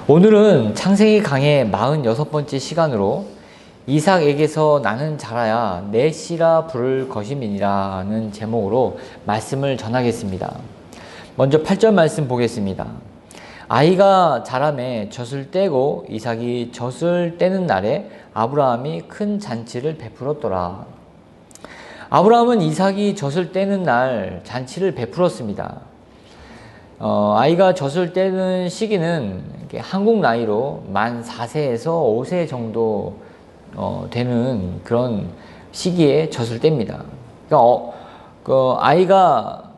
오늘은 창세기 강의 46번째 시간으로 이삭에게서 나는 자라야 내 씨라 부를 것임이니라 는 제목으로 말씀을 전하겠습니다. 먼저 8절 말씀 보겠습니다. 아이가 자라매 젖을 떼고 이삭이 젖을 떼는 날에 아브라함이 큰 잔치를 베풀었더라. 아브라함은 이삭이 젖을 떼는 날 잔치를 베풀었습니다. 아이가 젖을 떼는 시기는 한국 나이로 만 4세에서 5세 정도 되는 그런 시기에 젖을 뗍니다. 그러니까 아이가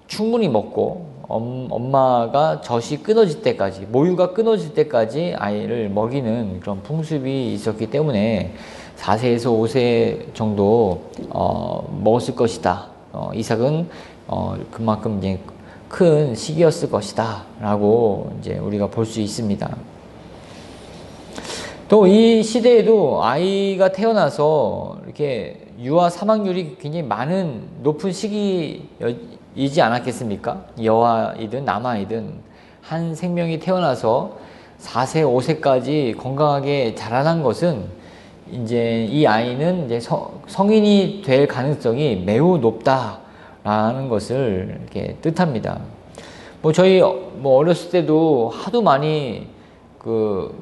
충분히 먹고 엄마가 젖이 끊어질 때까지, 모유가 끊어질 때까지 아이를 먹이는 그런 풍습이 있었기 때문에 4세에서 5세 정도 먹었을 것이다. 이삭은 그만큼 이제 큰 시기였을 것이다 라고 이제 우리가 볼 수 있습니다. 또 이 시대에도 아이가 태어나서 이렇게 유아 사망률이 굉장히 많은 높은 시기이지 않았겠습니까? 여아이든 남아이든 한 생명이 태어나서 4세, 5세까지 건강하게 자라난 것은 이제 이 아이는 이제 성인이 될 가능성이 매우 높다라는 것을 이렇게 뜻합니다. 저희 어렸을 때도 하도 많이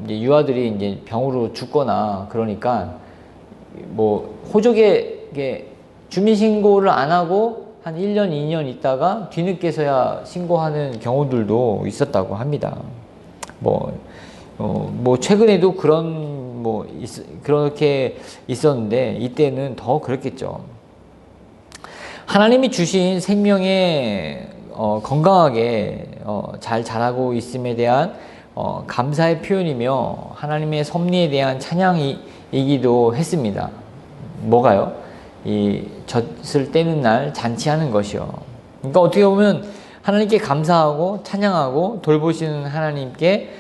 이제 유아들이 이제 병으로 죽거나 그러니까 호적에 주민신고를 안 하고 한 1년, 2년 있다가 뒤늦게서야 신고하는 경우들도 있었다고 합니다. 최근에도 그렇게 있었는데 이때는 더 그렇겠죠. 하나님이 주신 생명에 건강하게 잘 자라고 있음에 대한 감사의 표현이며 하나님의 섭리에 대한 찬양이기도 했습니다. 뭐가요? 이 젖을 떼는 날 잔치하는 것이요. 그러니까 어떻게 보면 하나님께 감사하고 찬양하고 돌보시는 하나님께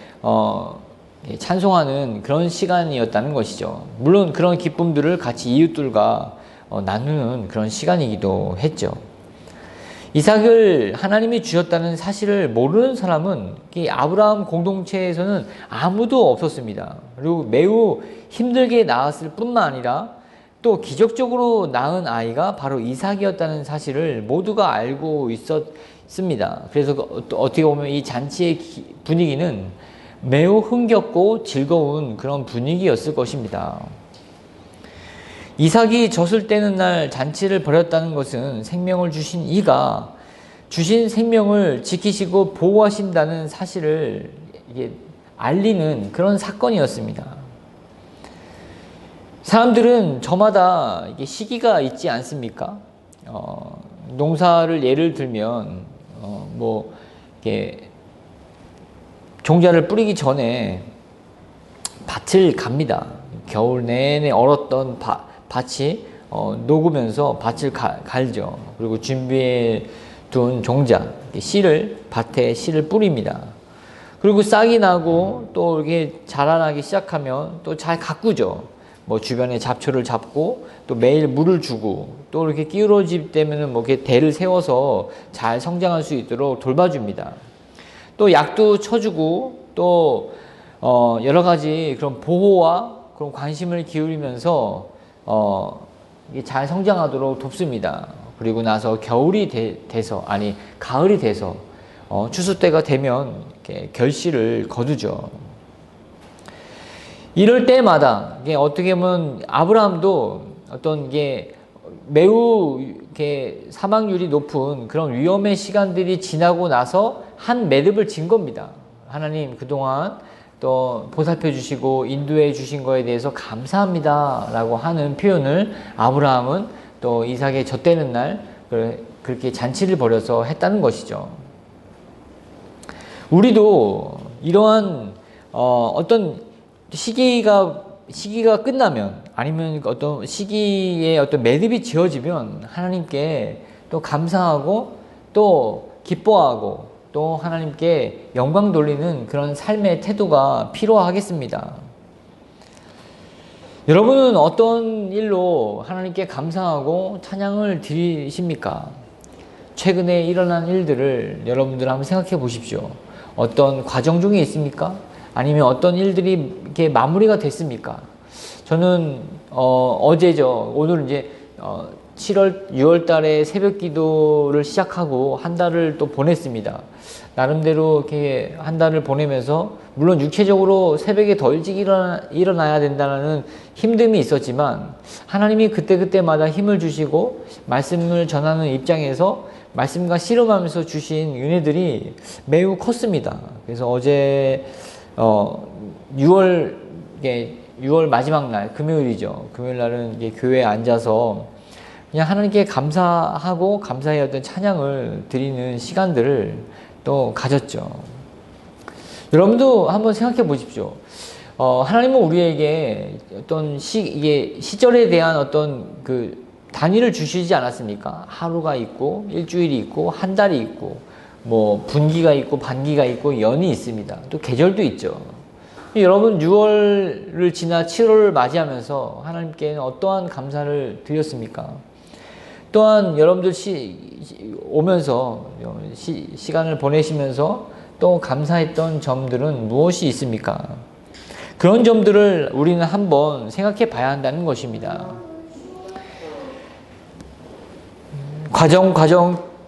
찬송하는 그런 시간이었다는 것이죠. 물론 그런 기쁨들을 같이 이웃들과 나누는 그런 시간이기도 했죠. 이삭을 하나님이 주셨다는 사실을 모르는 사람은 이 아브라함 공동체에서는 아무도 없었습니다. 그리고 매우 힘들게 낳았을 뿐만 아니라 또 기적적으로 낳은 아이가 바로 이삭이었다는 사실을 모두가 알고 있었습니다. 그래서 어떻게 보면 이 잔치의 분위기는 매우 흥겹고 즐거운 그런 분위기였을 것입니다. 이삭이 젖을 떼는 날 잔치를 벌였다는 것은 생명을 주신 이가 주신 생명을 지키시고 보호하신다는 사실을 알리는 그런 사건이었습니다. 사람들은 저마다 시기가 있지 않습니까? 농사를 예를 들면 종자를 뿌리기 전에 밭을 갑니다. 겨울 내내 얼었던 밭이 녹으면서 밭을 갈죠. 그리고 준비해 둔 종자, 밭에 씨를 뿌립니다. 그리고 싹이 나고 또 이렇게 자라나기 시작하면 또 잘 가꾸죠. 주변에 잡초를 잡고 또 매일 물을 주고 또 이렇게 기울어질 때면은 이렇게 대를 세워서 잘 성장할 수 있도록 돌봐줍니다. 또 약도 쳐주고 또 여러 가지 그런 보호와 그런 관심을 기울이면서 잘 성장하도록 돕습니다. 그리고 나서 가을이 돼서 추수 때가 되면 이렇게 결실을 거두죠. 이럴 때마다 어떻게 보면 아브라함도 어떤 매우 사망률이 높은 그런 위험의 시간들이 지나고 나서 한 매듭을 진 겁니다. 하나님 그동안 또 보살펴 주시고 인도해 주신 거에 대해서 감사합니다 라고 하는 표현을 아브라함은 또 이삭의 젖되는 날 그렇게 잔치를 벌여서 했다는 것이죠. 우리도 이러한 어떤 시기가 끝나면 아니면 어떤 시기에 어떤 매듭이 지어지면 하나님께 또 감사하고 또 기뻐하고 또 하나님께 영광 돌리는 그런 삶의 태도가 필요하겠습니다. 여러분은 어떤 일로 하나님께 감사하고 찬양을 드리십니까? 최근에 일어난 일들을 여러분들 한번 생각해 보십시오. 어떤 과정 중에 있습니까? 아니면 어떤 일들이 이렇게 마무리가 됐습니까? 저는 어제죠. 오늘 이제 6월 달에 새벽 기도를 시작하고 한 달을 또 보냈습니다. 나름대로 이렇게 한 달을 보내면서 물론 육체적으로 새벽에 더 일찍 일어나야 된다는 힘듦이 있었지만 하나님이 그때그때마다 힘을 주시고 말씀을 전하는 입장에서 말씀과 씨름하면서 주신 은혜들이 매우 컸습니다. 그래서 어제 6월 마지막 날 금요일이죠. 금요일 날은 이제 교회에 앉아서 그냥 하나님께 감사하고 감사의 어떤 찬양을 드리는 시간들을 또 가졌죠. 여러분도 한번 생각해 보십시오. 하나님은 우리에게 어떤 이게 시절에 대한 어떤 그 단위를 주시지 않았습니까? 하루가 있고 일주일이 있고 한 달이 있고 뭐 분기가 있고 반기가 있고 연이 있습니다. 또 계절도 있죠. 여러분 6월을 지나 7월을 맞이하면서 하나님께는 어떠한 감사를 드렸습니까? 또한 여러분들 오면서 시간을 보내시면서 또 감사했던 점들은 무엇이 있습니까? 그런 점들을 우리는 한번 생각해 봐야 한다는 것입니다. 과정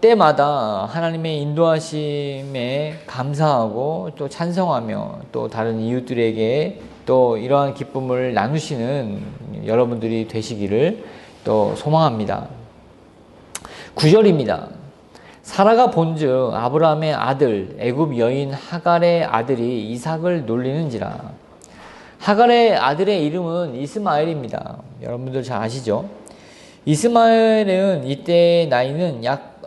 때마다 하나님의 인도하심에 감사하고 또 찬성하며 또 다른 이웃들에게 또 이러한 기쁨을 나누시는 여러분들이 되시기를 또 소망합니다. 9절입니다. 사라가 본즉 아브라함의 아들 애굽 여인 하갈의 아들이 이삭을 놀리는지라. 하갈의 아들의 이름은 이스마엘입니다. 여러분들 잘 아시죠? 이스마엘은 이때 나이는 약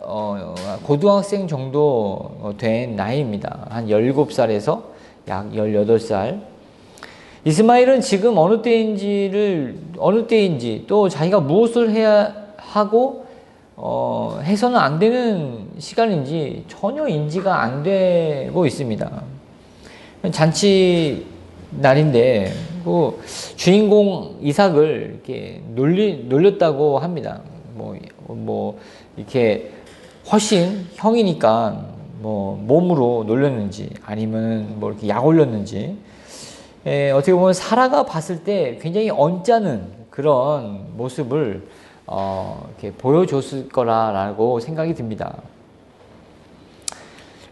고등학생 정도 된 나이입니다. 한 17살에서 약 18살. 이스마엘은 지금 어느 때인지 또 자기가 무엇을 해야 하고 해서는 안 되는 시간인지 전혀 인지가 안 되고 있습니다. 잔치 날인데 그 주인공 이삭을 이렇게 놀렸다고 합니다. 뭐 이렇게 훨씬 형이니까 뭐 몸으로 놀렸는지 아니면 뭐 이렇게 약 올렸는지 어떻게 보면 사라가 봤을 때 굉장히 언짢은 그런 모습을 이렇게 보여줬을 거라고 생각이 듭니다.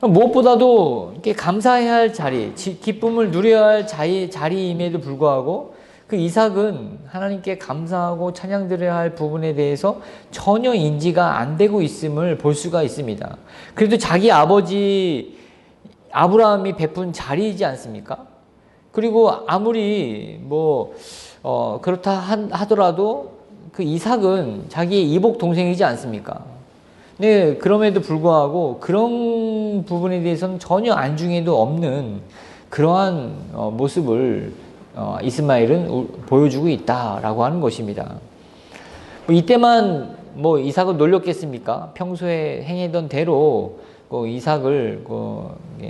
무엇보다도 이렇게 감사해야 할 자리, 기쁨을 누려야 할 자리임에도 불구하고 그 이삭은 하나님께 감사하고 찬양드려야 할 부분에 대해서 전혀 인지가 안 되고 있음을 볼 수가 있습니다. 그래도 자기 아버지 아브라함이 베푼 자리이지 않습니까? 그리고 아무리 그렇다 하더라도 그 이삭은 자기의 이복 동생이지 않습니까? 네, 그럼에도 불구하고 그런 부분에 대해서는 전혀 안중에도 없는 그러한 모습을 이스마엘은 보여주고 있다라고 하는 것입니다. 이때만 이삭을 놀렸겠습니까? 평소에 행했던 대로 이삭을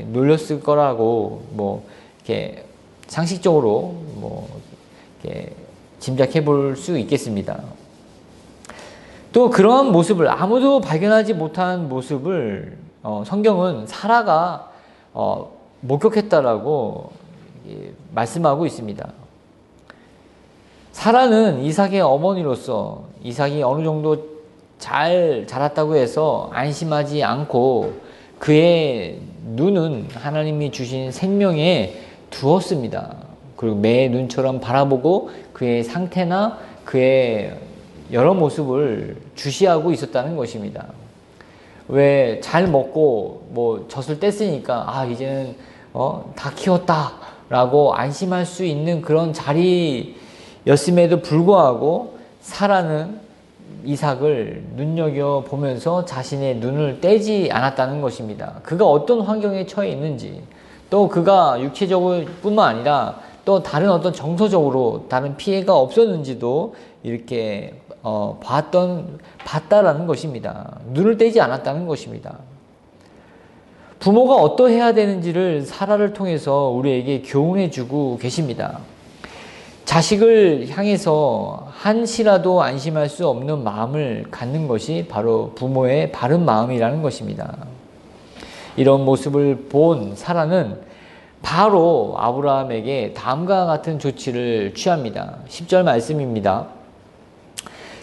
놀렸을 거라고 이렇게 상식적으로 이렇게 짐작해 볼 수 있겠습니다. 또 그러한 모습을 아무도 발견하지 못한 모습을 성경은 사라가 목격했다라고 말씀하고 있습니다. 사라는 이삭의 어머니로서 이삭이 어느 정도 잘 자랐다고 해서 안심하지 않고 그의 눈은 하나님이 주신 생명에 두었습니다. 그리고 매의 눈처럼 바라보고 그의 상태나 그의 여러 모습을 주시하고 있었다는 것입니다. 왜 잘 먹고 젖을 뗐으니까 이제는 다 키웠다 라고 안심할 수 있는 그런 자리였음에도 불구하고 사라는 이삭을 눈여겨보면서 자신의 눈을 떼지 않았다는 것입니다. 그가 어떤 환경에 처해 있는지 또 그가 육체적으로 뿐만 아니라 또 다른 어떤 정서적으로 다른 피해가 없었는지도 이렇게 봤다라는 것입니다. 눈을 떼지 않았다는 것입니다. 부모가 어떠해야 되는지를 사라를 통해서 우리에게 교훈해 주고 계십니다. 자식을 향해서 한시라도 안심할 수 없는 마음을 갖는 것이 바로 부모의 바른 마음이라는 것입니다. 이런 모습을 본 사라는 바로 아브라함에게 다음과 같은 조치를 취합니다. 10절 말씀입니다.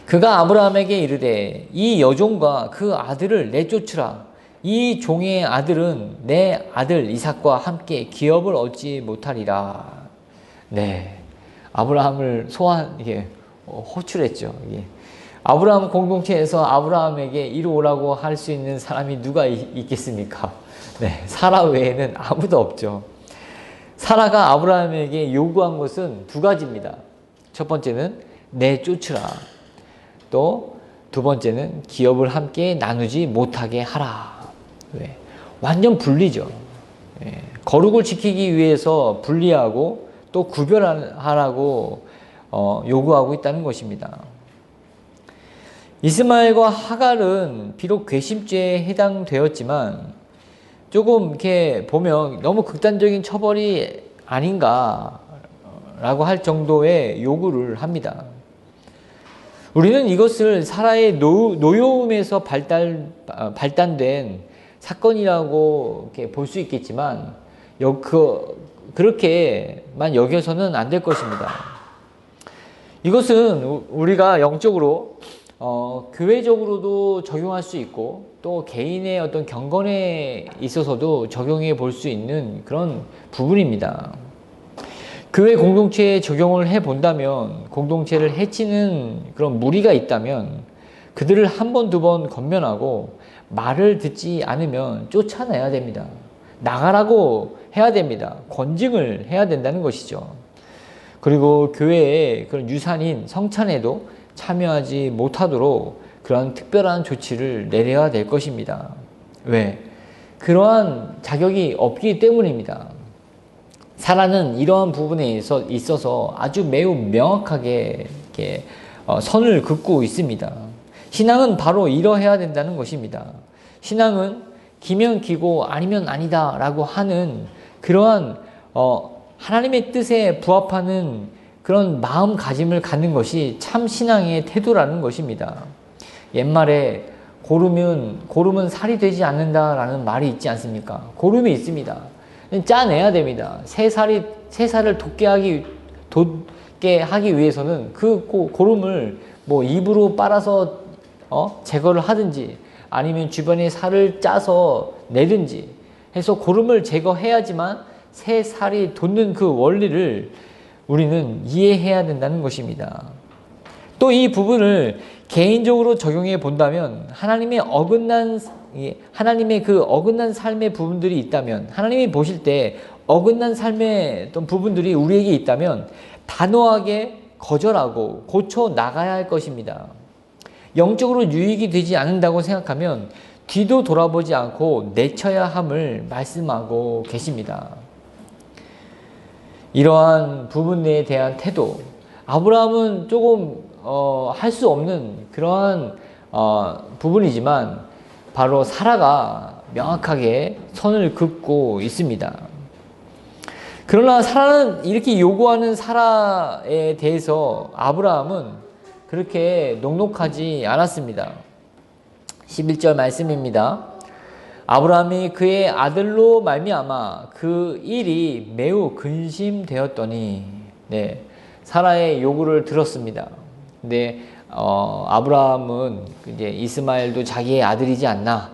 그가 아브라함에게 이르되 이 여종과 그 아들을 내쫓으라. 이 종의 아들은 내 아들 이삭과 함께 기업을 얻지 못하리라. 네, 아브라함을 호출했죠. 아브라함 공동체에서 아브라함에게 이리 오라고 할 수 있는 사람이 누가 있겠습니까? 네, 사라 외에는 아무도 없죠. 사라가 아브라함에게 요구한 것은 두 가지입니다. 첫 번째는 내쫓으라. 또 두 번째는 기업을 함께 나누지 못하게 하라. 네, 완전 분리죠. 네, 거룩을 지키기 위해서 분리하고 또 구별하라고 요구하고 있다는 것입니다. 이스마엘과 하갈은 비록 괘씸죄에 해당되었지만 조금 이렇게 보면 너무 극단적인 처벌이 아닌가라고 할 정도의 요구를 합니다. 우리는 이것을 사라의 노여움에서 발단된 사건이라고 볼 수 있겠지만 그렇게만 여겨서는 안 될 것입니다. 이것은 우리가 영적으로 교회적으로도 적용할 수 있고 또 개인의 어떤 경건에 있어서도 적용해 볼 수 있는 그런 부분입니다. 교회 공동체에 적용을 해 본다면 공동체를 해치는 그런 무리가 있다면 그들을 한 번, 두 번 건면하고 말을 듣지 않으면 쫓아내야 됩니다. 나가라고 해야 됩니다. 권징을 해야 된다는 것이죠. 그리고 교회의 그런 유산인 성찬에도 참여하지 못하도록 그러한 특별한 조치를 내려야 될 것입니다. 왜? 그러한 자격이 없기 때문입니다. 사라는 이러한 부분에 있어서 아주 매우 명확하게 이렇게 선을 긋고 있습니다. 신앙은 바로 이러해야 된다는 것입니다. 신앙은 기면 기고 아니면 아니다 라고 하는 그러한 하나님의 뜻에 부합하는 그런 마음가짐을 갖는 것이 참 신앙의 태도라는 것입니다. 옛말에 고름은 살이 되지 않는다라는 말이 있지 않습니까? 고름이 있습니다. 짜내야 됩니다. 새 살을 돋게 하기 위해서는 그 고름을 뭐 입으로 빨아서 제거를 하든지 아니면 주변에 살을 짜서 내든지 해서 고름을 제거해야지만 새 살이 돋는 그 원리를 우리는 이해해야 된다는 것입니다. 또 이 부분을 개인적으로 적용해 본다면 하나님의 그 어긋난 삶의 부분들이 있다면 하나님이 보실 때 어긋난 삶의 어떤 부분들이 우리에게 있다면 단호하게 거절하고 고쳐 나가야 할 것입니다. 영적으로 유익이 되지 않는다고 생각하면 뒤도 돌아보지 않고 내쳐야 함을 말씀하고 계십니다. 이러한 부분에 대한 태도, 아브라함은 조금 할 수 없는 그러한 부분이지만 바로 사라가 명확하게 선을 긋고 있습니다. 그러나 사라는 이렇게 요구하는 사라에 대해서 아브라함은 그렇게 녹록하지 않았습니다. 11절 말씀입니다. 아브라함이 그의 아들로 말미암아 그 일이 매우 근심되었더니, 네, 사라의 요구를 들었습니다. 근데 아브라함은 이제 이스마엘도 자기의 아들이지 않나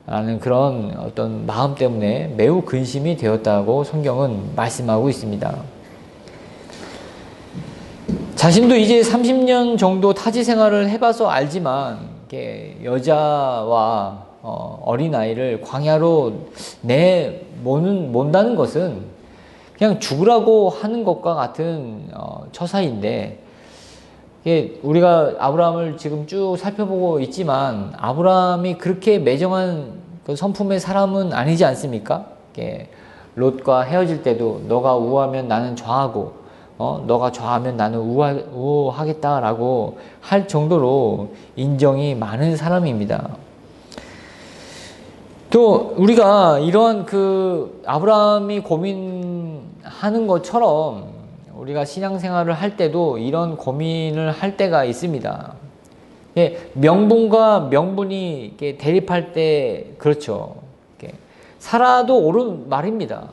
라는 그런 어떤 마음 때문에 매우 근심이 되었다고 성경은 말씀하고 있습니다. 자신도 이제 30년 정도 타지 생활을 해봐서 알지만 여자와 어린아이를 광야로 내몬다는 것은 그냥 죽으라고 하는 것과 같은 처사인데, 우리가 아브라함을 지금 쭉 살펴보고 있지만 아브라함이 그렇게 매정한 그 성품의 사람은 아니지 않습니까? 롯과 헤어질 때도 너가 우하면 나는 좌하고 너가 좌하면 나는 우하겠다라고 할 정도로 인정이 많은 사람입니다. 또 우리가 이러한 그 아브라함이 고민하는 것처럼 우리가 신앙생활을 할 때도 이런 고민을 할 때가 있습니다. 명분과 명분이 대립할 때, 그렇죠. 사라도 옳은 말입니다.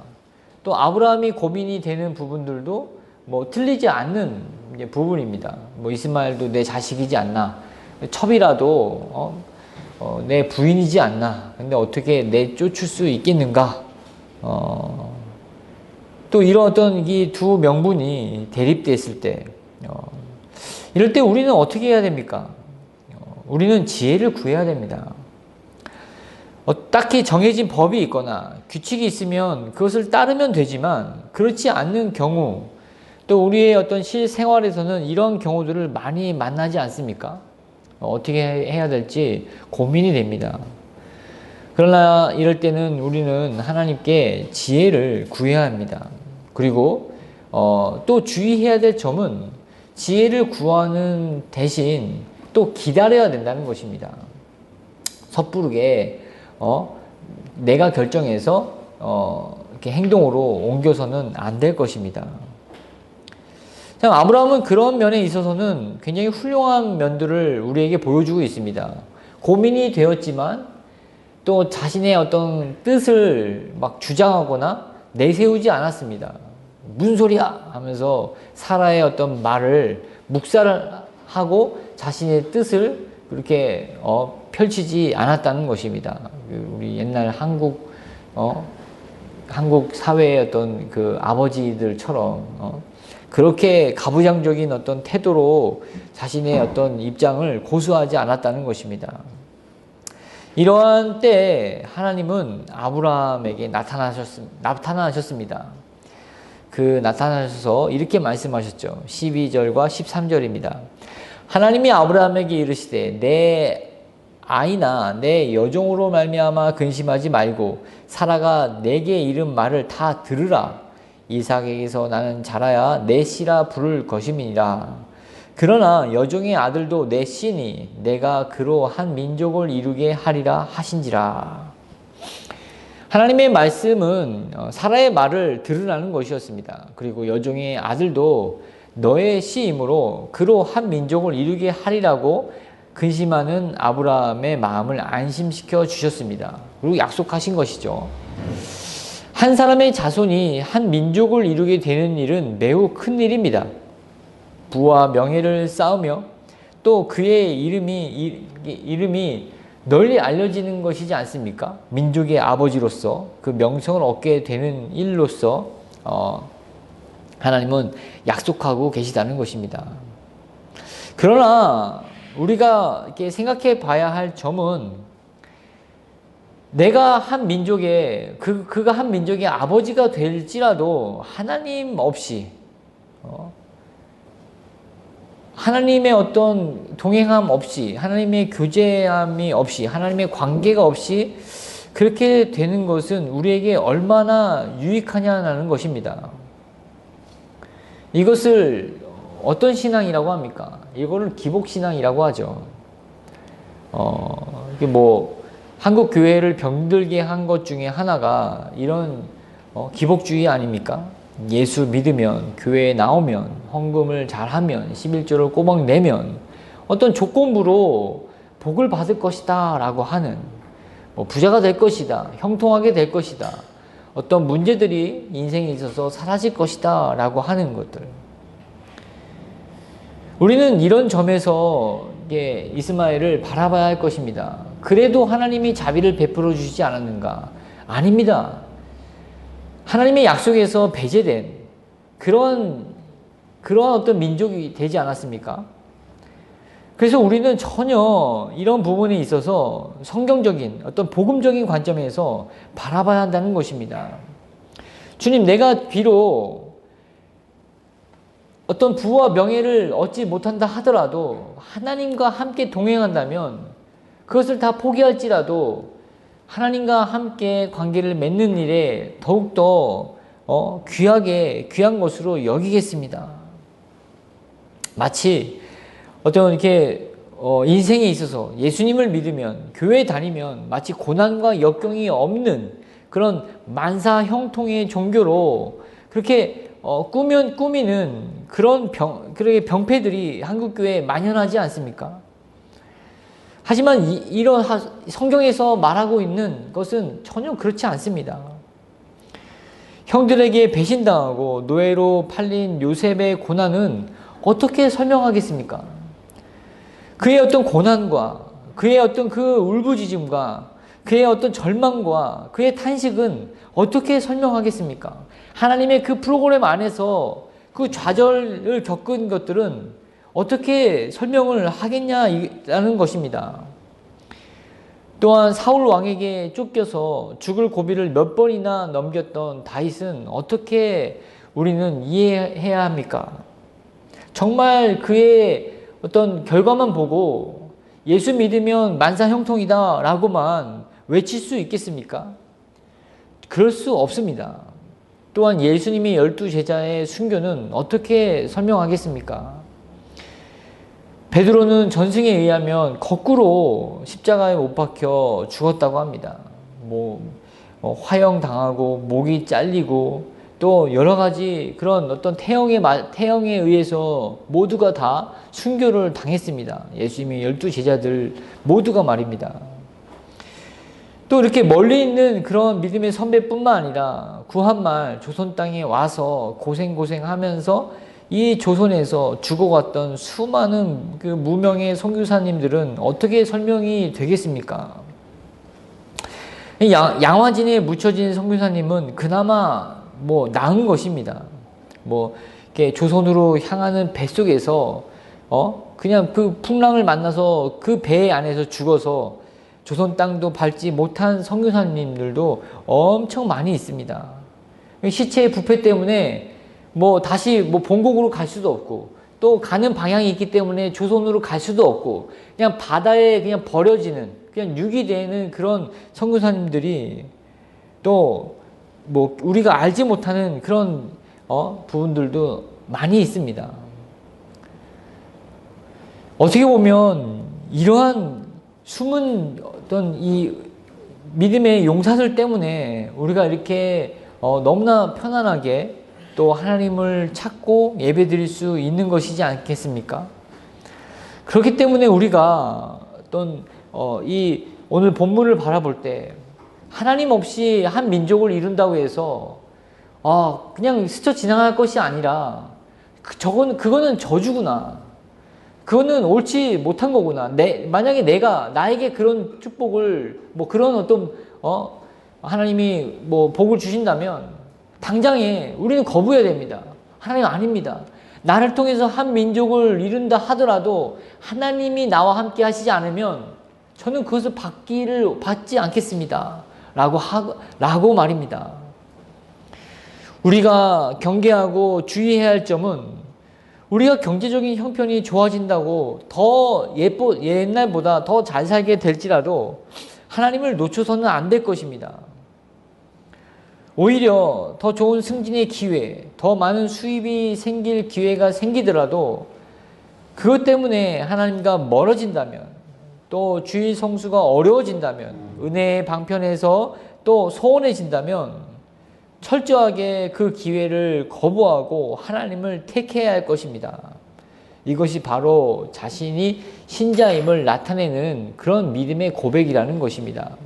또 아브라함이 고민이 되는 부분들도 뭐 틀리지 않는 부분입니다. 뭐 이스마엘도 내 자식이지 않나, 첩이라도 내 부인이지 않나, 근데 어떻게 내쫓을 수 있겠는가. 또 이런 어떤 이 두 명분이 대립됐을 때, 이럴 때 우리는 어떻게 해야 됩니까? 우리는 지혜를 구해야 됩니다. 딱히 정해진 법이 있거나 규칙이 있으면 그것을 따르면 되지만, 그렇지 않는 경우, 또 우리의 어떤 실생활에서는 이런 경우들을 많이 만나지 않습니까? 어떻게 해야 될지 고민이 됩니다. 그러나 이럴 때는 우리는 하나님께 지혜를 구해야 합니다. 그리고 또 주의해야 될 점은 지혜를 구하는 대신 또 기다려야 된다는 것입니다. 섣부르게 내가 결정해서 이렇게 행동으로 옮겨서는 안 될 것입니다. 참, 아브라함은 그런 면에 있어서는 굉장히 훌륭한 면들을 우리에게 보여주고 있습니다. 고민이 되었지만 또 자신의 어떤 뜻을 막 주장하거나 내세우지 않았습니다. 무슨 소리야 하면서 사라의 어떤 말을 묵살을 하고 자신의 뜻을 그렇게 펼치지 않았다는 것입니다. 우리 옛날 한국 사회의 어떤 그 아버지들처럼 그렇게 가부장적인 어떤 태도로 자신의 어떤 입장을 고수하지 않았다는 것입니다. 이러한 때 하나님은 아브라함에게 나타나셨습니다. 나타나셔서 이렇게 말씀하셨죠. 12절과 13절입니다. 하나님이 아브라함에게 이르시되 내 아이나 내 여종으로 말미암아 근심하지 말고 사라가 내게 이른 말을 다 들으라. 이삭에게서 나는 자라야 내 씨라 부를 것임이니라. 그러나 여종의 아들도 내 씨니 내가 그로 한 민족을 이루게 하리라 하신지라. 하나님의 말씀은 사라의 말을 들으라는 것이었습니다. 그리고 여종의 아들도 너의 씨이므로 그로 한 민족을 이루게 하리라고 근심하는 아브라함의 마음을 안심시켜 주셨습니다. 그리고 약속하신 것이죠. 한 사람의 자손이 한 민족을 이루게 되는 일은 매우 큰 일입니다. 부와 명예를 쌓으며 또 그의 이름이 널리 알려지는 것이지 않습니까? 민족의 아버지로서 그 명성을 얻게 되는 일로서 하나님은 약속하고 계시다는 것입니다. 그러나 우리가 이렇게 생각해 봐야 할 점은 내가 한 민족의 그가 한 민족의 아버지가 될지라도 하나님 없이 하나님의 어떤 동행함 없이, 하나님의 교제함이 없이, 하나님의 관계가 없이 그렇게 되는 것은 우리에게 얼마나 유익하냐는 것입니다. 이것을 어떤 신앙이라고 합니까? 이거를 기복신앙이라고 하죠. 이게 뭐 한국 교회를 병들게 한 것 중에 하나가 이런 기복주의 아닙니까? 예수 믿으면, 교회에 나오면, 헌금을 잘하면, 11조를 꼬박 내면 어떤 조건부로 복을 받을 것이다 라고 하는, 부자가 될 것이다, 형통하게 될 것이다, 어떤 문제들이 인생에 있어서 사라질 것이다 라고 하는 것들. 우리는 이런 점에서 이스마엘을 바라봐야 할 것입니다. 그래도 하나님이 자비를 베풀어 주시지 않았는가? 아닙니다. 하나님의 약속에서 배제된 그러한 어떤 민족이 되지 않았습니까? 그래서 우리는 전혀 이런 부분에 있어서 성경적인 어떤 복음적인 관점에서 바라봐야 한다는 것입니다. 주님, 내가 비록 어떤 부와 명예를 얻지 못한다 하더라도 하나님과 함께 동행한다면 그것을 다 포기할지라도 하나님과 함께 관계를 맺는 일에 더욱더 귀한 것으로 여기겠습니다. 마치 어떤 이렇게 인생에 있어서 예수님을 믿으면, 교회에 다니면 마치 고난과 역경이 없는 그런 만사 형통의 종교로 그렇게 꾸미는 그런 병폐들이 한국교회에 만연하지 않습니까? 하지만 이런 성경에서 말하고 있는 것은 전혀 그렇지 않습니다. 형들에게 배신당하고 노예로 팔린 요셉의 고난은 어떻게 설명하겠습니까? 그의 어떤 고난과 그의 어떤 그 울부짖음과 그의 어떤 절망과 그의 탄식은 어떻게 설명하겠습니까? 하나님의 그 프로그램 안에서 그 좌절을 겪은 것들은 어떻게 설명을 하겠냐라는 것입니다. 또한 사울 왕에게 쫓겨서 죽을 고비를 몇 번이나 넘겼던 다윗은 어떻게 우리는 이해해야 합니까? 정말 그의 어떤 결과만 보고 예수 믿으면 만사형통이다 라고만 외칠 수 있겠습니까? 그럴 수 없습니다. 또한 예수님의 12제자의 순교는 어떻게 설명하겠습니까? 베드로는 전승에 의하면 거꾸로 십자가에 못 박혀 죽었다고 합니다. 화형당하고 목이 잘리고 또 여러 가지 그런 어떤 태형에 의해서 모두가 다 순교를 당했습니다. 예수님의 12제자들 모두가 말입니다. 또 이렇게 멀리 있는 그런 믿음의 선배뿐만 아니라 구한말 조선 땅에 와서 고생하면서 이 조선에서 죽어갔던 수많은 그 무명의 선교사님들은 어떻게 설명이 되겠습니까? 양화진에 묻혀진 선교사님은 그나마 나은 것입니다. 이렇게 조선으로 향하는 배 속에서 그냥 그 풍랑을 만나서 그 배 안에서 죽어서 조선 땅도 밟지 못한 선교사님들도 엄청 많이 있습니다. 시체의 부패 때문에 다시 본국으로 갈 수도 없고 또 가는 방향이 있기 때문에 조선으로 갈 수도 없고 그냥 바다에 그냥 버려지는 그냥 유기되는 그런 선교사님들이 또 우리가 알지 못하는 그런 부분들도 많이 있습니다. 어떻게 보면 이러한 숨은 어떤 이 믿음의 용사들 때문에 우리가 이렇게 너무나 편안하게 또 하나님을 찾고 예배드릴 수 있는 것이지 않겠습니까? 그렇기 때문에 우리가 어떤 이 오늘 본문을 바라볼 때 하나님 없이 한 민족을 이룬다고 해서 그냥 스쳐 지나갈 것이 아니라 그거는 저주구나. 그거는 옳지 못한 거구나. 만약에 나에게 그런 축복을 그런 어떤 하나님이 복을 주신다면 당장에 우리는 거부해야 됩니다. 하나님 아닙니다. 나를 통해서 한 민족을 이룬다 하더라도 하나님이 나와 함께 하시지 않으면 저는 그것을 받지 않겠습니다. 라고 말입니다. 우리가 경계하고 주의해야 할 점은 우리가 경제적인 형편이 좋아진다고 더 옛날보다 더 잘 살게 될지라도 하나님을 놓쳐서는 안 될 것입니다. 오히려 더 좋은 승진의 기회, 더 많은 수입이 생길 기회가 생기더라도 그것 때문에 하나님과 멀어진다면 또 주일 성수가 어려워진다면 은혜의 방편에서 또 소원해진다면 철저하게 그 기회를 거부하고 하나님을 택해야 할 것입니다. 이것이 바로 자신이 신자임을 나타내는 그런 믿음의 고백이라는 것입니다.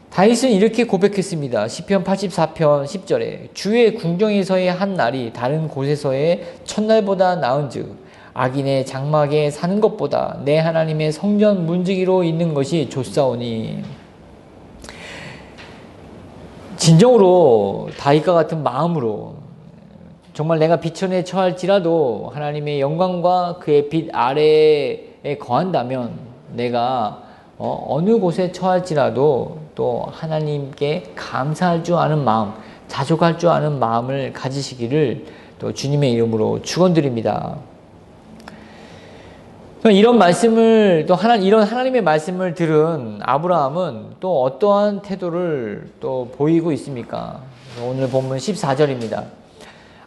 다윗은 이렇게 고백했습니다. 시편 84편 10절에 주의 궁정에서의 한 날이 다른 곳에서의 첫날보다 나은즉 악인의 장막에 사는 것보다 내 하나님의 성전 문지기로 있는 것이 좋사오니. 진정으로 다윗과 같은 마음으로 정말 내가 비천에 처할지라도 하나님의 영광과 그의 빛 아래에 거한다면 내가 어느 곳에 처할지라도 또 하나님께 감사할 줄 아는 마음, 자족할 줄 아는 마음을 가지시기를 또 주님의 이름으로 축원드립니다. 이런 말씀을 이런 하나님의 말씀을 들은 아브라함은 또 어떠한 태도를 또 보이고 있습니까? 오늘 본문 14절입니다.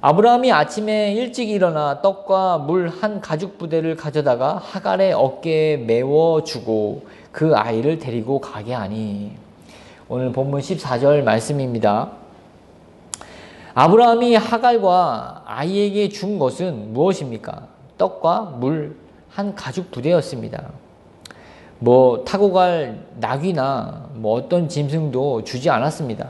아브라함이 아침에 일찍 일어나 떡과 물 한 가죽 부대를 가져다가 하갈의 어깨에 메워주고 그 아이를 데리고 가게 하니. 오늘 본문 14절 말씀입니다. 아브라함이 하갈과 아이에게 준 것은 무엇입니까? 떡과 물 한 가죽 부대였습니다. 뭐 타고 갈 나귀나 뭐 어떤 짐승도 주지 않았습니다.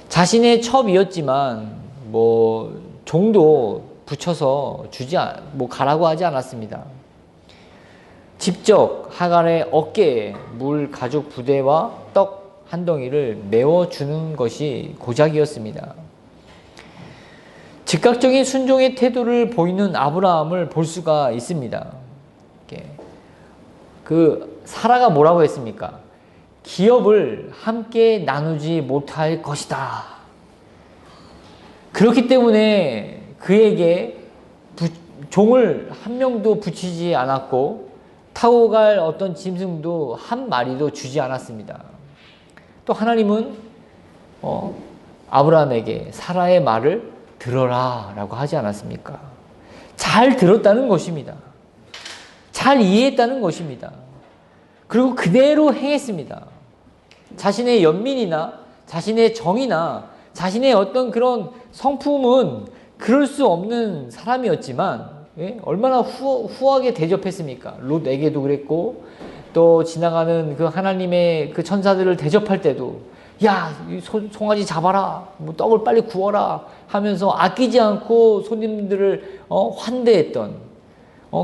자신의 첩이었지만 뭐 종도 붙여서 뭐 가라고 하지 않았습니다. 직접 하갈의 어깨에 물 가죽 부대와 떡 한 덩이를 메워주는 것이 고작이었습니다. 즉각적인 순종의 태도를 보이는 아브라함을 볼 수가 있습니다. 사라가 뭐라고 했습니까? 기업을 함께 나누지 못할 것이다. 그렇기 때문에 그에게 종을 한 명도 붙이지 않았고 타고 갈 어떤 짐승도 한 마리도 주지 않았습니다. 또 하나님은 아브라함에게 사라의 말을 들어라 라고 하지 않았습니까? 잘 들었다는 것입니다. 잘 이해했다는 것입니다. 그리고 그대로 행했습니다. 자신의 연민이나 자신의 정이나 자신의 어떤 그런 성품은 그럴 수 없는 사람이었지만 얼마나 후하게 대접했습니까? 롯에게도 그랬고 또 지나가는 그 하나님의 그 천사들을 대접할 때도 야, 송아지 잡아라, 뭐 떡을 빨리 구워라 하면서 아끼지 않고 손님들을 환대했던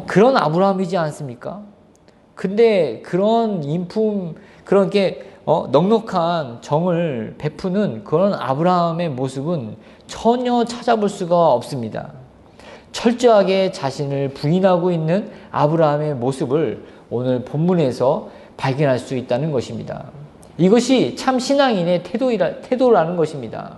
그런 아브라함이지 않습니까? 근데 그런 그런 게 넉넉한 정을 베푸는 그런 아브라함의 모습은 전혀 찾아볼 수가 없습니다. 철저하게 자신을 부인하고 있는 아브라함의 모습을 오늘 본문에서 발견할 수 있다는 것입니다. 이것이 참 신앙인의 태도라는 것입니다.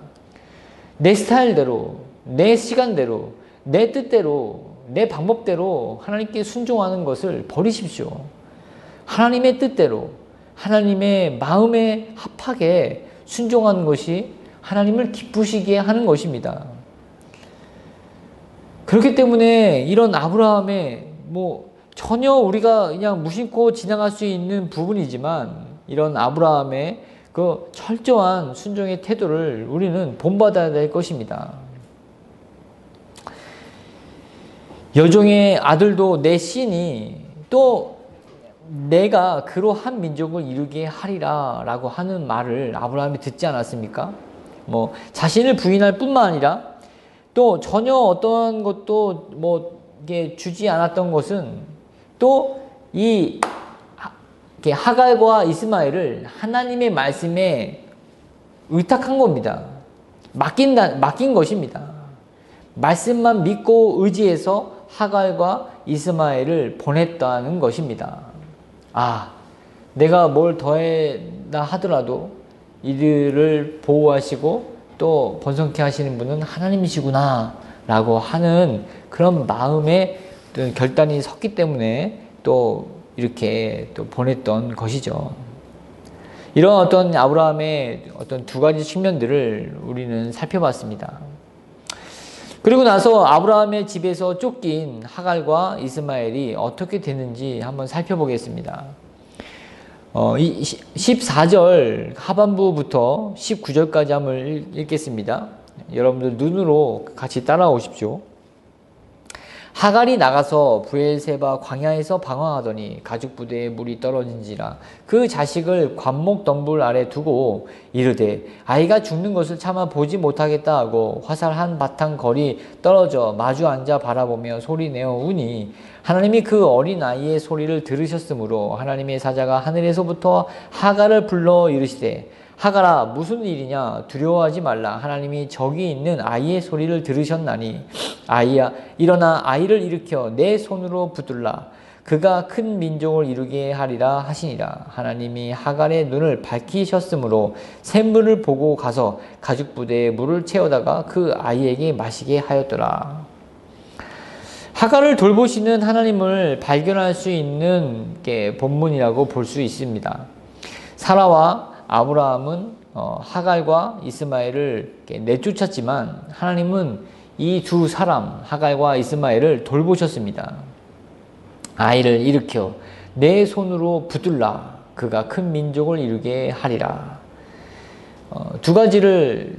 내 스타일대로, 내 시간대로, 내 뜻대로, 내 방법대로 하나님께 순종하는 것을 버리십시오. 하나님의 뜻대로, 하나님의 마음에 합하게 순종하는 것이 하나님을 기쁘시게 하는 것입니다. 그렇기 때문에 이런 아브라함의 전혀 우리가 그냥 무심코 지나갈 수 있는 부분이지만 이런 아브라함의 그 철저한 순종의 태도를 우리는 본받아야 될 것입니다. 여종의 아들도 내 신이 또 내가 그로 한 민족을 이루게 하리라 라고 하는 말을 아브라함이 듣지 않았습니까? 자신을 부인할 뿐만 아니라 또 전혀 어떤 것도 이게 주지 않았던 것은 또 이 하갈과 이스마엘을 하나님의 말씀에 의탁한 겁니다. 맡긴 것입니다. 말씀만 믿고 의지해서 하갈과 이스마엘을 보냈다는 것입니다. 내가 뭘 더해다 하더라도 이들을 보호하시고 또 번성케 하시는 분은 하나님이시구나 라고 하는 그런 마음의 결단이 섰기 때문에 또 이렇게 또 보냈던 것이죠. 이런 어떤 아브라함의 어떤 두 가지 측면들을 우리는 살펴봤습니다. 그리고 나서 아브라함의 집에서 쫓긴 하갈과 이스마엘이 어떻게 되는지 한번 살펴보겠습니다. 14절 하반부부터 19절까지 한번 읽겠습니다. 여러분들 눈으로 같이 따라오십시오. 하갈이 나가서 브엘세바 광야에서 방황하더니 가죽 부대에 물이 떨어진지라 그 자식을 관목 덤불 아래 두고 이르되 아이가 죽는 것을 차마 보지 못하겠다 하고 화살 한 바탕 거리 떨어져 마주 앉아 바라보며 소리내어 우니 하나님이 그 어린 아이의 소리를 들으셨으므로 하나님의 사자가 하늘에서부터 하갈을 불러 이르시되 하갈아 무슨 일이냐 두려워하지 말라 하나님이 저기 있는 아이의 소리를 들으셨나니 아이야 일어나 아이를 일으켜 내 손으로 붙들라 그가 큰 민족을 이루게 하리라 하시니라. 하나님이 하갈의 눈을 밝히셨으므로 샘물을 보고 가서 가죽 부대에 물을 채우다가 그 아이에게 마시게 하였더라. 하갈을 돌보시는 하나님을 발견할 수 있는 게 본문이라고 볼 수 있습니다. 사라와 아브라함은 하갈과 이스마엘을 내쫓았지만 하나님은 이 두 사람 하갈과 이스마엘을 돌보셨습니다. 아이를 일으켜 내 손으로 붙들라 그가 큰 민족을 이루게 하리라. 두 가지를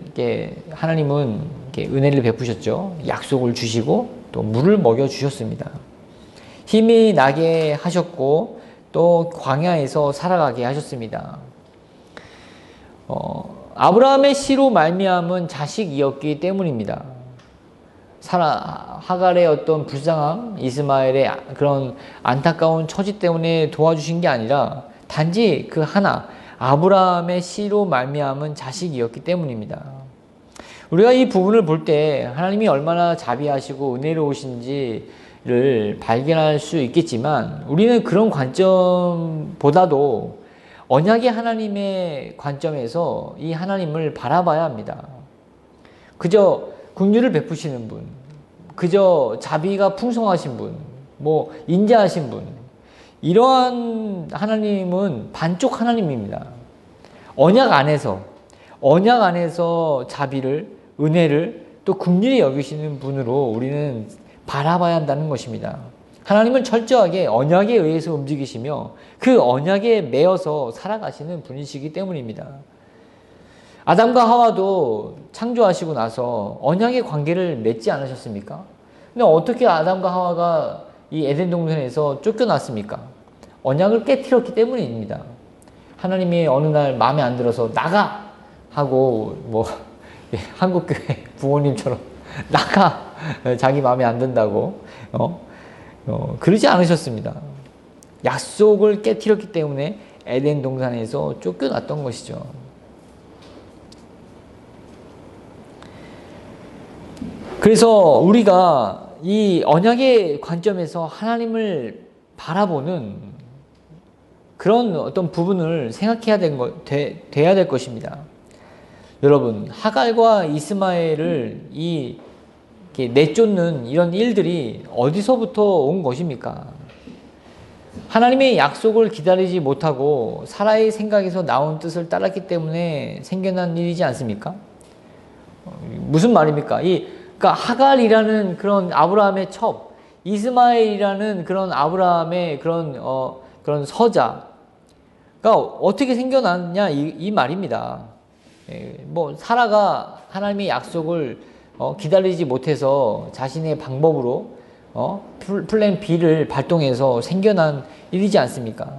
하나님은 은혜를 베푸셨죠. 약속을 주시고 또 물을 먹여 주셨습니다. 힘이 나게 하셨고 또 광야에서 살아가게 하셨습니다. 아브라함의 씨로 말미암은 자식이었기 때문입니다. 하갈의 어떤 불쌍함, 이스마엘의 그런 안타까운 처지 때문에 도와주신 게 아니라 단지 그 하나, 아브라함의 씨로 말미암은 자식이었기 때문입니다. 우리가 이 부분을 볼 때 하나님이 얼마나 자비하시고 은혜로우신지를 발견할 수 있겠지만, 우리는 그런 관점보다도 언약의 하나님의 관점에서 이 하나님을 바라봐야 합니다. 그저 긍휼을 베푸시는 분, 그저 자비가 풍성하신 분, 인자하신 분, 이러한 하나님은 반쪽 하나님입니다. 언약 안에서 자비를, 은혜를 또 긍휼히 여기시는 분으로 우리는 바라봐야 한다는 것입니다. 하나님은 철저하게 언약에 의해서 움직이시며 그 언약에 매여서 살아가시는 분이시기 때문입니다. 아담과 하와도 창조하시고 나서 언약의 관계를 맺지 않으셨습니까? 근데 어떻게 아담과 하와가 이 에덴 동산에서 쫓겨났습니까? 언약을 깨트렸기 때문입니다. 하나님이 어느 날 마음에 안 들어서 나가! 하고 한국교회 부모님처럼 나가! 자기 마음에 안 든다고 그러지 않으셨습니다. 약속을 깨트렸기 때문에 에덴 동산에서 쫓겨났던 것이죠. 그래서 우리가 이 언약의 관점에서 하나님을 바라보는 그런 어떤 부분을 생각해야 돼야 될 것입니다. 여러분, 하갈과 이스마엘을 이렇게 내쫓는 이런 일들이 어디서부터 온 것입니까? 하나님의 약속을 기다리지 못하고 사라의 생각에서 나온 뜻을 따랐기 때문에 생겨난 일이지 않습니까? 무슨 말입니까? 그러니까 하갈이라는 그런 아브라함의 첩, 이스마엘이라는 그런 아브라함의 그런 서자가 어떻게 생겨났냐 이 말입니다. 사라가 하나님의 약속을 기다리지 못해서 자신의 방법으로 플랜 B를 발동해서 생겨난 일이지 않습니까?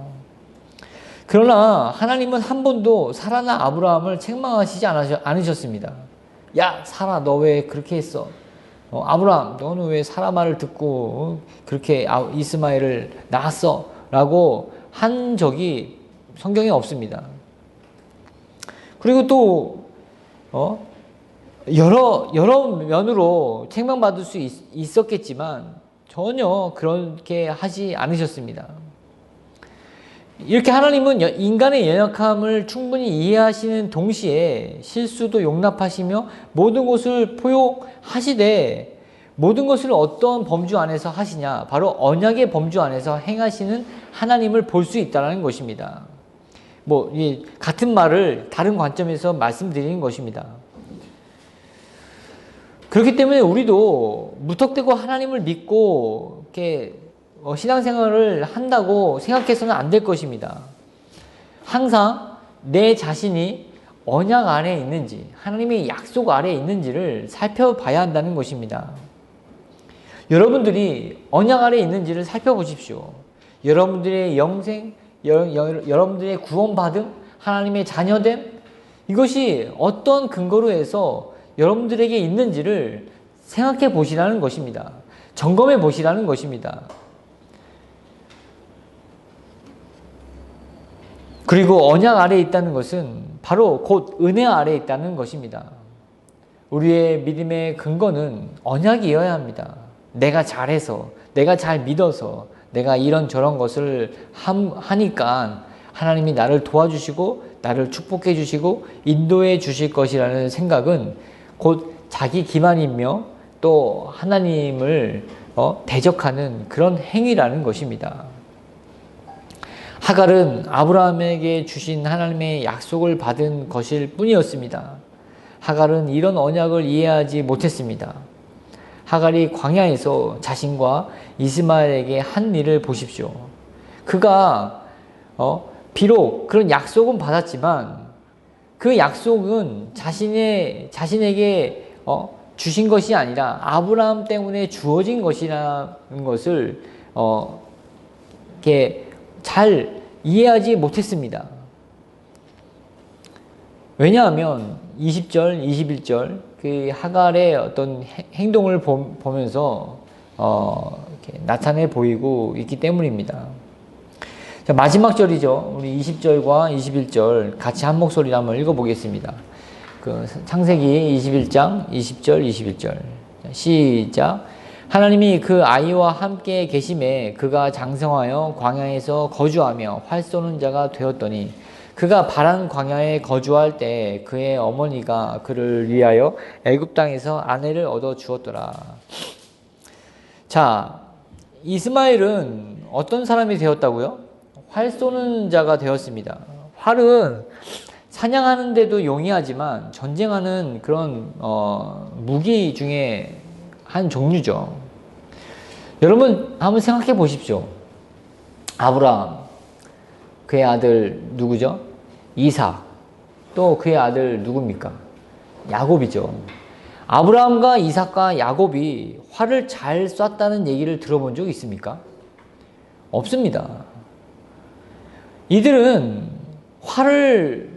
그러나 하나님은 한 번도 사라나 아브라함을 책망하시지 않으셨습니다. 야, 사라, 너 왜 그렇게 했어? 아브라함, 너는 왜 사라 말을 듣고 그렇게 이스마엘을 낳았어? 라고 한 적이 성경에 없습니다. 그리고 또 여러 면으로 책망받을 수 있었겠지만 전혀 그렇게 하지 않으셨습니다. 이렇게 하나님은 인간의 연약함을 충분히 이해하시는 동시에 실수도 용납하시며 모든 것을 포용하시되, 모든 것을 어떤 범주 안에서 하시냐? 바로 언약의 범주 안에서 행하시는 하나님을 볼 수 있다는 것입니다. 같은 말을 다른 관점에서 말씀드리는 것입니다. 그렇기 때문에 우리도 무턱대고 하나님을 믿고 이렇게 신앙생활을 한다고 생각해서는 안 될 것입니다. 항상 내 자신이 언약 안에 있는지, 하나님의 약속 아래에 있는지를 살펴봐야 한다는 것입니다. 여러분들이 언약 아래에 있는지를 살펴보십시오. 여러분들의 영생, 여러분들의 구원받음, 하나님의 자녀됨, 이것이 어떤 근거로 해서 여러분들에게 있는지를 생각해 보시라는 것입니다. 점검해 보시라는 것입니다. 그리고 언약 아래에 있다는 것은 바로 곧 은혜 아래에 있다는 것입니다. 우리의 믿음의 근거는 언약이어야 합니다. 내가 잘해서, 내가 잘 믿어서, 내가 이런저런 것을 하니까 하나님이 나를 도와주시고 나를 축복해 주시고 인도해 주실 것이라는 생각은 곧 자기 기만이며 또 하나님을 대적하는 그런 행위라는 것입니다. 하갈은 아브라함에게 주신 하나님의 약속을 받은 것일 뿐이었습니다. 하갈은 이런 언약을 이해하지 못했습니다. 하갈이 광야에서 자신과 이스마엘에게 한 일을 보십시오. 그가 비록 그런 약속은 받았지만 그 약속은 자신에게 주신 것이 아니라 아브라함 때문에 주어진 것이라는 것을 이렇게 잘 이해하지 못했습니다. 왜냐하면 20절, 21절 그 하갈의 어떤 행동을 보면서 이렇게 나타내 보이고 있기 때문입니다. 자, 마지막 절이죠. 우리 20절과 21절 같이 한 목소리로 한번 읽어보겠습니다. 그 창세기 21장 20절, 21절 시작. 하나님이 그 아이와 함께 계심에 그가 장성하여 광야에서 거주하며 활 쏘는 자가 되었더니 그가 바란 광야에 거주할 때 그의 어머니가 그를 위하여 애굽 땅에서 아내를 얻어 주었더라. 자, 이스마엘은 어떤 사람이 되었다고요? 활 쏘는 자가 되었습니다. 활은 사냥하는 데도 용이하지만 전쟁하는 그런 무기 중에 한 종류죠. 여러분 한번 생각해 보십시오. 아브라함, 그의 아들 누구죠? 이삭, 또 그의 아들 누굽니까? 야곱이죠. 아브라함과 이삭과 야곱이 활을 잘 쐈다는 얘기를 들어본 적 있습니까? 없습니다. 이들은 활을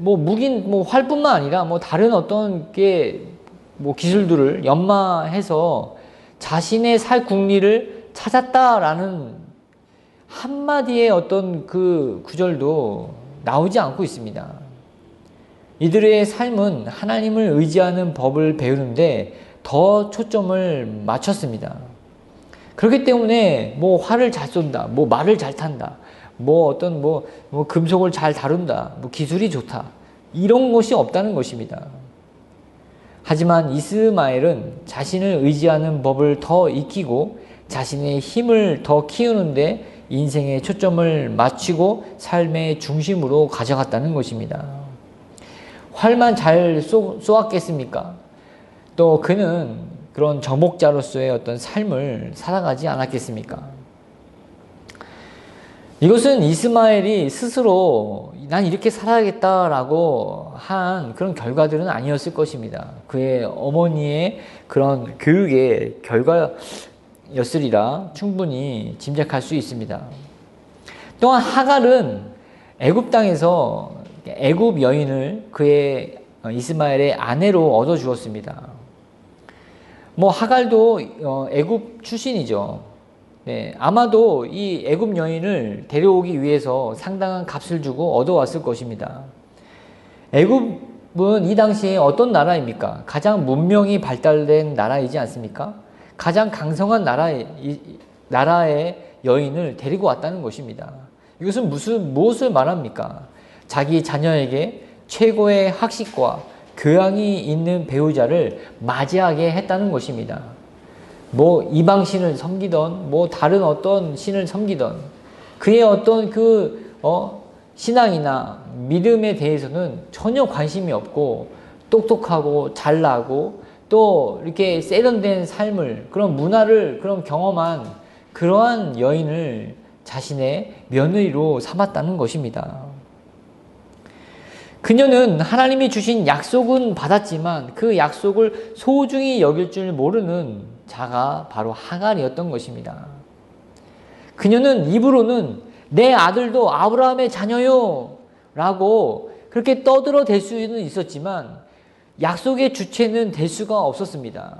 활뿐만 아니라 다른 어떤 기술들을 연마해서 자신의 살 국리를 찾았다라는 한마디의 어떤 그 구절도 나오지 않고 있습니다. 이들의 삶은 하나님을 의지하는 법을 배우는데 더 초점을 맞췄습니다. 그렇기 때문에 활을 잘 쏜다, 말을 잘 탄다, 금속을 잘 다룬다, 기술이 좋다, 이런 것이 없다는 것입니다. 하지만 이스마엘은 자신을 의지하는 법을 더 익히고 자신의 힘을 더 키우는데 인생의 초점을 맞추고 삶의 중심으로 가져갔다는 것입니다. 활만 잘 쏘았겠습니까? 또 그는 그런 정복자로서의 어떤 삶을 살아가지 않았겠습니까? 이것은 이스마엘이 스스로 난 이렇게 살아야겠다라고 한 그런 결과들은 아니었을 것입니다. 그의 어머니의 그런 교육의 결과였으리라 충분히 짐작할 수 있습니다. 또한 하갈은 애굽 땅에서 애굽 여인을 그의 이스마엘의 아내로 얻어 주었습니다. 하갈도 애굽 출신이죠. 네, 아마도 이 애굽 여인을 데려오기 위해서 상당한 값을 주고 얻어왔을 것입니다. 애굽은 이 당시에 어떤 나라입니까? 가장 문명이 발달된 나라이지 않습니까? 가장 강성한 나라의 여인을 데리고 왔다는 것입니다. 이것은 무엇을 말합니까? 자기 자녀에게 최고의 학식과 교양이 있는 배우자를 맞이하게 했다는 것입니다. 이방 신을 섬기던 다른 어떤 신을 섬기던 그의 어떤 신앙이나 믿음에 대해서는 전혀 관심이 없고 똑똑하고 잘나고 또 이렇게 세련된 삶을 그런 문화를 경험한 그러한 여인을 자신의 며느리로 삼았다는 것입니다. 그녀는 하나님이 주신 약속은 받았지만 그 약속을 소중히 여길 줄 모르는 자가 바로 하갈이었던 것입니다. 그녀는 입으로는 내 아들도 아브라함의 자녀요 라고 그렇게 떠들어댈 수는 있었지만 약속의 주체는 될 수가 없었습니다.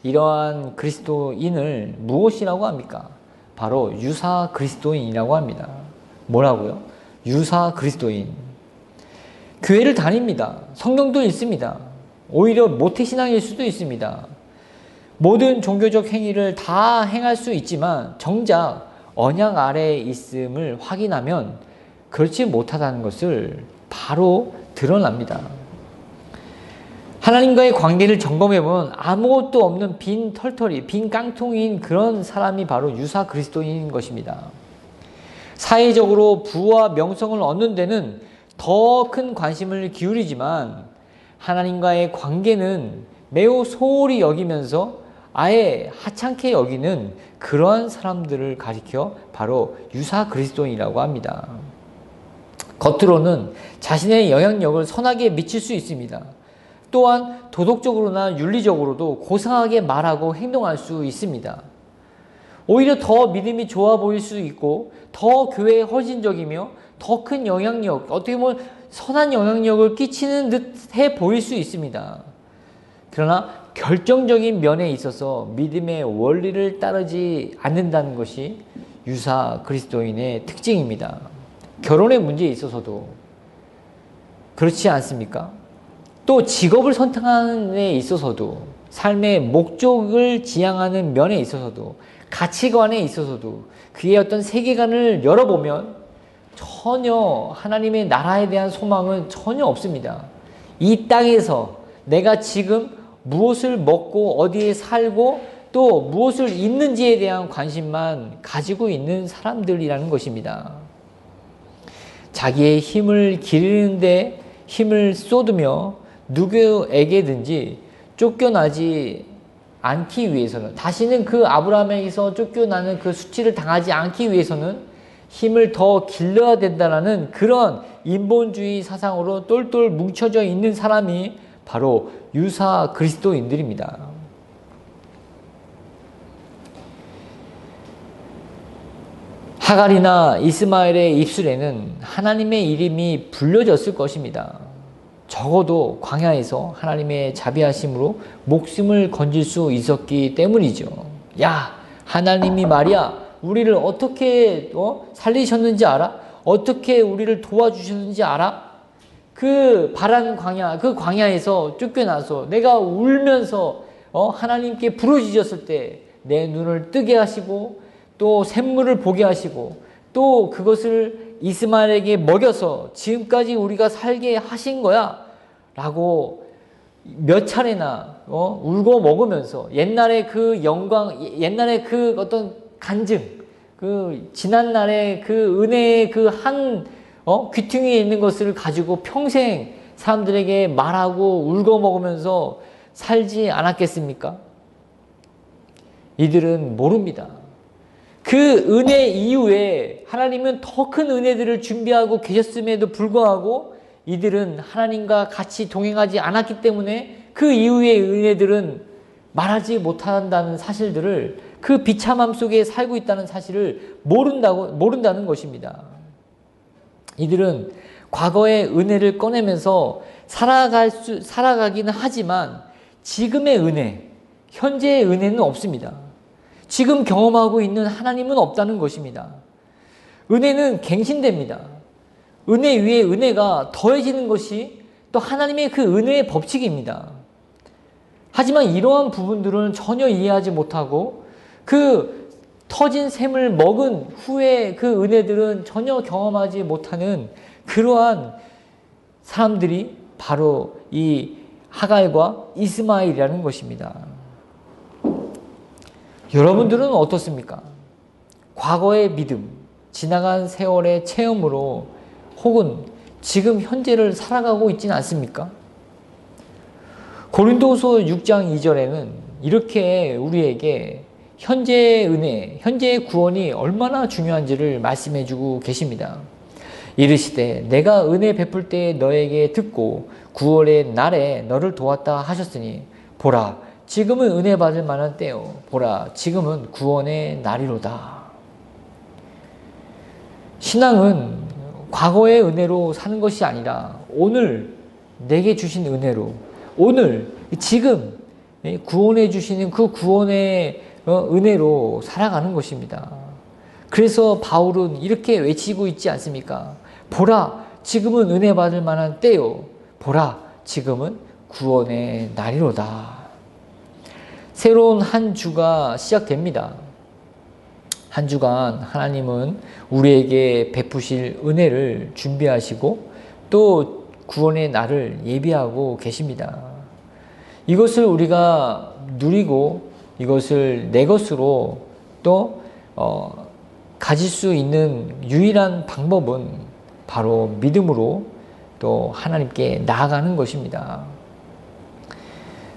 이러한 그리스도인을 무엇이라고 합니까? 바로 유사 그리스도인이라고 합니다. 뭐라고요? 유사 그리스도인. 교회를 다닙니다. 성경도 읽습니다. 오히려 모태신앙일 수도 있습니다. 모든 종교적 행위를 다 행할 수 있지만 정작 언약 아래에 있음을 확인하면 그렇지 못하다는 것을 바로 드러납니다. 하나님과의 관계를 점검해보면 아무것도 없는 빈 털털이, 빈 깡통인 그런 사람이 바로 유사 그리스도인인 것입니다. 사회적으로 부와 명성을 얻는 데는 더 큰 관심을 기울이지만 하나님과의 관계는 매우 소홀히 여기면서 아예 하찮게 여기는 그러한 사람들을 가리켜 바로 유사 그리스도인이라고 합니다. 겉으로는 자신의 영향력을 선하게 미칠 수 있습니다. 또한 도덕적으로나 윤리적으로도 고상하게 말하고 행동할 수 있습니다. 오히려 더 믿음이 좋아 보일 수 있고 더 교회에 헌신적이며 더 큰 영향력, 어떻게 보면 선한 영향력을 끼치는 듯해 보일 수 있습니다. 그러나 결정적인 면에 있어서 믿음의 원리를 따르지 않는다는 것이 유사 그리스도인의 특징입니다. 결혼의 문제에 있어서도 그렇지 않습니까? 또 직업을 선택하는 데 있어서도, 삶의 목적을 지향하는 면에 있어서도, 가치관에 있어서도 그의 어떤 세계관을 열어보면 전혀 하나님의 나라에 대한 소망은 전혀 없습니다. 이 땅에서 내가 지금 무엇을 먹고 어디에 살고 또 무엇을 입는지에 대한 관심만 가지고 있는 사람들이라는 것입니다. 자기의 힘을 기르는데 힘을 쏟으며 누구에게든지 쫓겨나지 않기 위해서는, 다시는 그 아브라함에게서 쫓겨나는 그 수치를 당하지 않기 위해서는 힘을 더 길러야 된다는 그런 인본주의 사상으로 똘똘 뭉쳐져 있는 사람이 바로 유사 그리스도인들입니다. 하갈이나 이스마엘의 입술에는 하나님의 이름이 불려졌을 것입니다. 적어도 광야에서 하나님의 자비하심으로 목숨을 건질 수 있었기 때문이죠. 야, 하나님이 말이야, 우리를 어떻게 살리셨는지 알아? 어떻게 우리를 도와주셨는지 알아? 그 바란 광야, 그 광야에서 쫓겨나서 내가 울면서 하나님께 부르짖었을 때 내 눈을 뜨게 하시고 또 샘물을 보게 하시고 또 그것을 이스마엘에게 먹여서 지금까지 우리가 살게 하신 거야 라고 몇 차례나 울고 먹으면서 옛날에 그 영광, 옛날에 그 어떤 간증, 그 지난날의 그 은혜의 그 한 귀퉁이에 있는 것을 가지고 평생 사람들에게 말하고 울고 먹으면서 살지 않았겠습니까? 이들은 모릅니다. 그 은혜 이후에 하나님은 더 큰 은혜들을 준비하고 계셨음에도 불구하고 이들은 하나님과 같이 동행하지 않았기 때문에 그 이후의 은혜들은 말하지 못한다는 사실들을, 그 비참함 속에 살고 있다는 사실을 모른다는 것입니다. 이들은 과거의 은혜를 꺼내면서 살아가기는 하지만 지금의 은혜, 현재의 은혜는 없습니다. 지금 경험하고 있는 하나님은 없다는 것입니다. 은혜는 갱신됩니다. 은혜 위에 은혜가 더해지는 것이 또 하나님의 그 은혜의 법칙입니다. 하지만 이러한 부분들은 전혀 이해하지 못하고 그 터진 샘을 먹은 후에 그 은혜들은 전혀 경험하지 못하는 그러한 사람들이 바로 이 하갈과 이스마엘이라는 것입니다. 여러분들은 어떻습니까? 과거의 믿음, 지나간 세월의 체험으로 혹은 지금 현재를 살아가고 있지는 않습니까? 고린도서 6장 2절에는 이렇게 우리에게 현재의 은혜, 현재의 구원이 얼마나 중요한지를 말씀해 주고 계십니다. 이르시되 내가 은혜 베풀 때 너에게 듣고 구원의 날에 너를 도왔다 하셨으니 보라 지금은 은혜 받을 만한 때요 보라 지금은 구원의 날이로다. 신앙은 과거의 은혜로 사는 것이 아니라 오늘 내게 주신 은혜로, 오늘 지금 구원해 주시는 그 구원의 은혜로 살아가는 것입니다. 그래서 바울은 이렇게 외치고 있지 않습니까? 보라 지금은 은혜 받을 만한 때요 보라 지금은 구원의 날이로다. 새로운 한 주가 시작됩니다. 한 주간 하나님은 우리에게 베푸실 은혜를 준비하시고 또 구원의 날을 예비하고 계십니다. 이것을 우리가 누리고 이것을 내 것으로 또 가질 수 있는 유일한 방법은 바로 믿음으로 또 하나님께 나아가는 것입니다.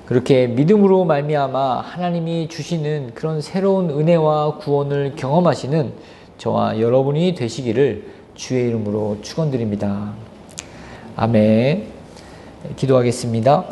그렇게 믿음으로 말미암아 하나님이 주시는 그런 새로운 은혜와 구원을 경험하시는 저와 여러분이 되시기를 주의 이름으로 축원드립니다. 아멘. 기도하겠습니다.